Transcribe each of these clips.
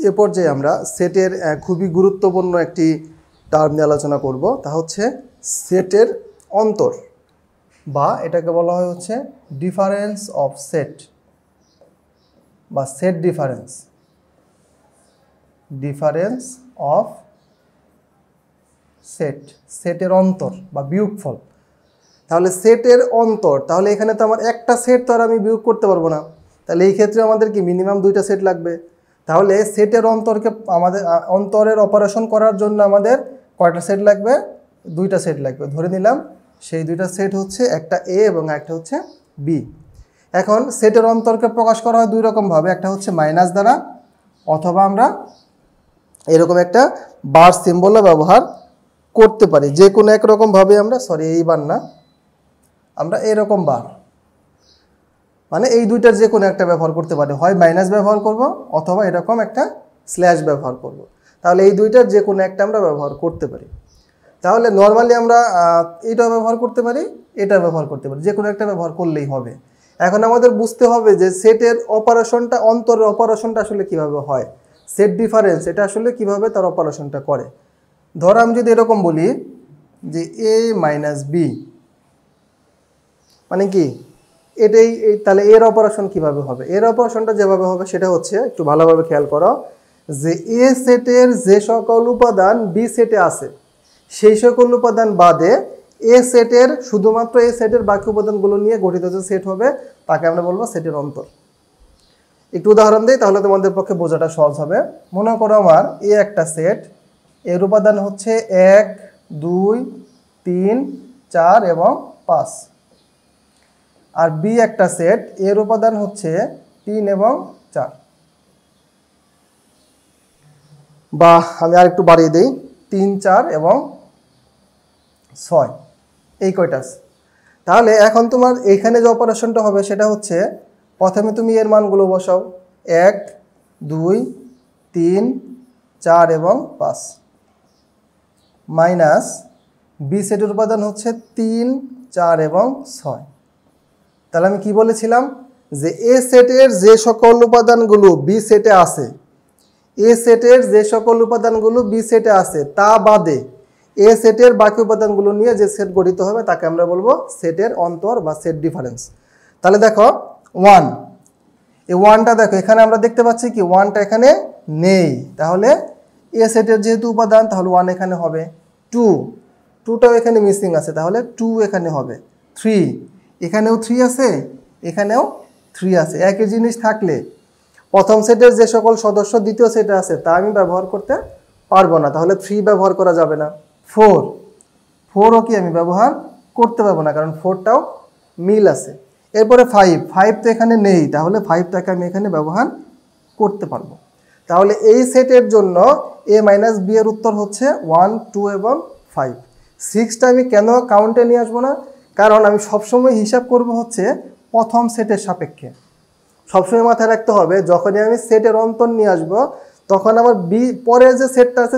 এ পর্যায়ে আমরা সেটের খুবই গুরুত্বপূর্ণ একটি টার্ম নিয়ে আলোচনা করব, তা হচ্ছে সেটের অন্তর, বা এটাকে বলা হয় হচ্ছে ডিফারেন্স অফ সেট বা set difference, difference of set, সেটের অন্তর বা বিয়োগফল। তাহলে সেটের অন্তর, তাহলে এখানে তো আমার একটা সেট তো আর আমি বিয়োগ করতে পারবো না, তাহলে এই ক্ষেত্রে আমাদের কি মিনিমাম দুইটা সেট লাগবে। তাহলে সেটের অন্তরকে আমাদের অন্তরের অপারেশন করার জন্য আমাদের কয়টা সেট লাগবে? দুইটা সেট লাগবে। ধরে নিলাম সেই দুইটা সেট হচ্ছে একটা এ এবং একটা হচ্ছে বি। এখন সেটের অন্তরকে প্রকাশ করা হয় দুই রকমভাবে, একটা হচ্ছে মাইনাস দ্বারা, অথবা আমরা এরকম একটা বার সিম্বলও ব্যবহার করতে পারি। যে কোনো একরকমভাবে আমরা, এইবার না, আমরা এরকম বার, মানে এই দুইটার যে কোনো একটা ব্যবহার করতে পারি, হয় মাইনাস ব্যবহার করব অথবা এরকম একটা স্ল্যাশ ব্যবহার করব। তাহলে এই দুইটার যে কোনো একটা আমরা ব্যবহার করতে পারি। তাহলে নর্মালি আমরা এটা ব্যবহার করতে পারি, এটা ব্যবহার করতে পারি, যে কোনো একটা ব্যবহার করলেই হবে। এখন আমাদের বুঝতে হবে যে সেটের অপারেশনটা, অন্তরের অপারেশনটা আসলে কিভাবে হয়, সেট ডিফারেন্স এটা আসলে কিভাবে তার অপারেশনটা করে। ধর আমি যদি এরকম বলি যে এ মাইনাস বি, মানে কি এটাই, তাহলে এর অপারেশন কিভাবে হবে? এর অপারেশনটা যেভাবে হবে সেটা হচ্ছে, একটু ভালোভাবে খেয়াল করো, যে এ সেটের যে সকল উপাদান বি সেটে আছে সেই সকল উপাদান বাদে এ সেটের, শুধুমাত্র এ সেটের বাকি উপাদানগুলো নিয়ে গঠিত যে সেট হবে তাকে আমরা বলবো সেটের অন্তর। একটু উদাহরণ দিই, তাহলে তোমাদের পক্ষে বোঝাটা সহজ হবে। মনে করো আমার এ একটা সেট, এর উপাদান হচ্ছে 1, 2, 3, 4 এবং 5। আর বি একটা সেট, এর উপাদান হচ্ছে 3 এবং 4, বা আমি আর একটু বাড়িয়ে দিই, 3, 4 এবং 6, এই কয়টা আছে। তাহলে এখন তোমার এইখানে যে অপারেশনটা হবে সেটা হচ্ছে, প্রথমে তুমি এর মানগুলো বসাও, 1, 2, 3, 4 এবং 5, মাইনাস বি সেটের উপাদান হচ্ছে 3, 4 এবং 6। তাহলে আমি কি বলেছিলাম, যে এ সেটের যে সকল উপাদানগুলো বি সেটে আছে, এ সেটের যে সকল উপাদানগুলো বি সেটে আছে তা বাদে এ সেটের বাকি উপাদানগুলো নিয়ে যে সেট গঠিত হবে তাকে আমরা বলবো সেটের অন্তর বা সেট ডিফারেন্স। তাহলে দেখো 1, এই 1টা দেখো এখানে আমরা দেখতে পাচ্ছি কি 1টা এখানে নেই, তাহলে এ সেটের যেহেতু উপাদান তাহলে 1 এখানে হবে। 2টাও এখানে মিসিং আছে, তাহলে 2 এখানে হবে। 3, এখানেও 3 আছে, এখানেও 3 আছে। একই জিনিস থাকলে প্রথম সেটের যে সকল সদস্য দ্বিতীয় সেটে আছে তা আমি ব্যবহার করতে পারবো না, তাহলে 3 ব্যবহার করা যাবে না। 4ও কি আমি ব্যবহার করতে পারবো না, কারণ 4টাও মিল আছে। এরপরে 5 তো এখানে নেই, তাহলে 5টাকে আমি এখানে ব্যবহার করতে পারবো। তাহলে এই সেটের জন্য এ মাইনাস বি এর উত্তর হচ্ছে 1, 2 এবং 5। 6টা আমি কেন কাউন্টে নিয়ে আসবো না, কারণ আমি সবসময় হিসাব করব হচ্ছে প্রথম সেটের সাপেক্ষে। সবসময় মাথায় রাখতে হবে, যখনই আমি সেটের অন্তর নিয়ে আসবো তখন আমার বি পরের যে সেটটা আছে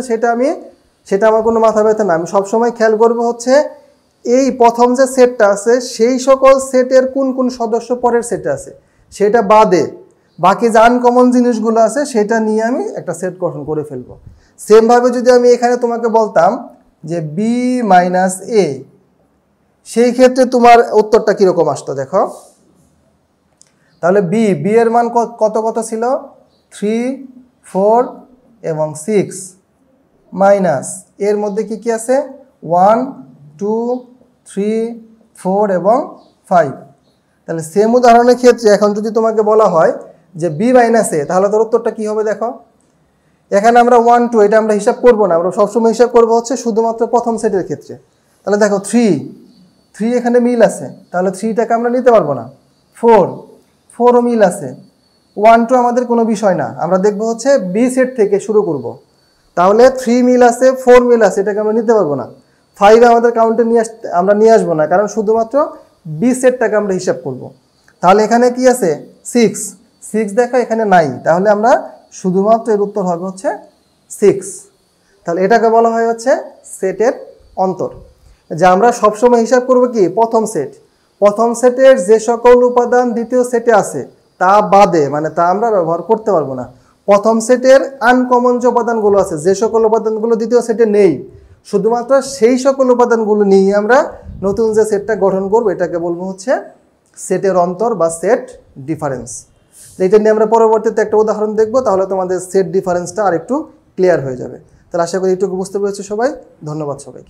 সেটা আমার কোনো মাথা ব্যথা না। আমি সবসময় খেয়াল করব হচ্ছে এই প্রথম যে সেটটা আছে সেই সকল সেটের কোন কোন সদস্য পরের সেটে আছে, সেটা বাদে বাকি যে আনকমন জিনিসগুলো আছে সেটা নিয়ে আমি একটা সেট গঠন করে ফেলবো। সেমভাবে যদি আমি এখানে তোমাকে বলতাম যে বি মাইনাস এ, সেই ক্ষেত্রে তোমার উত্তরটা কীরকম আসতো দেখো। তাহলে বি এর মান কত কত ছিল? 3, 4 এবং 6, মাইনাস এর মধ্যে কি কি আছে? 1, 2, 3, 4 এবং 5। তাহলে সেম উদাহরণের ক্ষেত্রে এখন যদি তোমাকে বলা হয় যে বি মাইনাস এ, তাহলে তোর উত্তরটা কী হবে দেখো। এখানে আমরা 1, 2 এটা আমরা হিসাব করবো না, আমরা সবসময় হিসাব করবো হচ্ছে শুধুমাত্র প্রথম সেটের ক্ষেত্রে। তাহলে দেখো 3 এখানে মিল আছে, তাহলে 3টাকে আমরা নিতে পারবো না। 4ও মিল আছে। 1, 2 আমাদের কোনো বিষয় না, আমরা দেখবো হচ্ছে বি সেট থেকে শুরু করব। তাহলে 3 মিল আছে, 4 মিল আছে, এটাকে আমরা নিতে পারবো না। 5 আমাদের কাউন্টে আমরা নিয়ে আসবো না, কারণ শুধুমাত্র বি সেটটাকে আমরা হিসাব করব। তাহলে এখানে কি আছে? 6 দেখো এখানে নাই, তাহলে আমরা শুধুমাত্র এর উত্তর হবে হচ্ছে 6। তাহলে এটাকে বলা হয় হচ্ছে সেটের অন্তর, যে আমরা সবসময় হিসাব করব কি প্রথম সেটের যে সকল উপাদান দ্বিতীয় সেটে আছে তা বাদে, মানে তা আমরা ব্যবহার করতে পারবো না, প্রথম সেটের আনকমন যে উপাদানগুলো আছে, যে সকল উপাদানগুলো দ্বিতীয় সেটে নেই, শুধুমাত্র সেই সকল উপাদানগুলো নিয়ে আমরা নতুন যে সেটটা গঠন করব এটাকে বলবো হচ্ছে সেটের অন্তর বা সেট ডিফারেন্স। এটা নিয়ে আমরা পরবর্তীতে একটা উদাহরণ দেখব, তাহলে তোমাদের সেট ডিফারেন্সটা আর একটু ক্লিয়ার হয়ে যাবে। তাহলে আশা করি এইটুকু বুঝতে পেরেছো সবাই। ধন্যবাদ সবাইকে।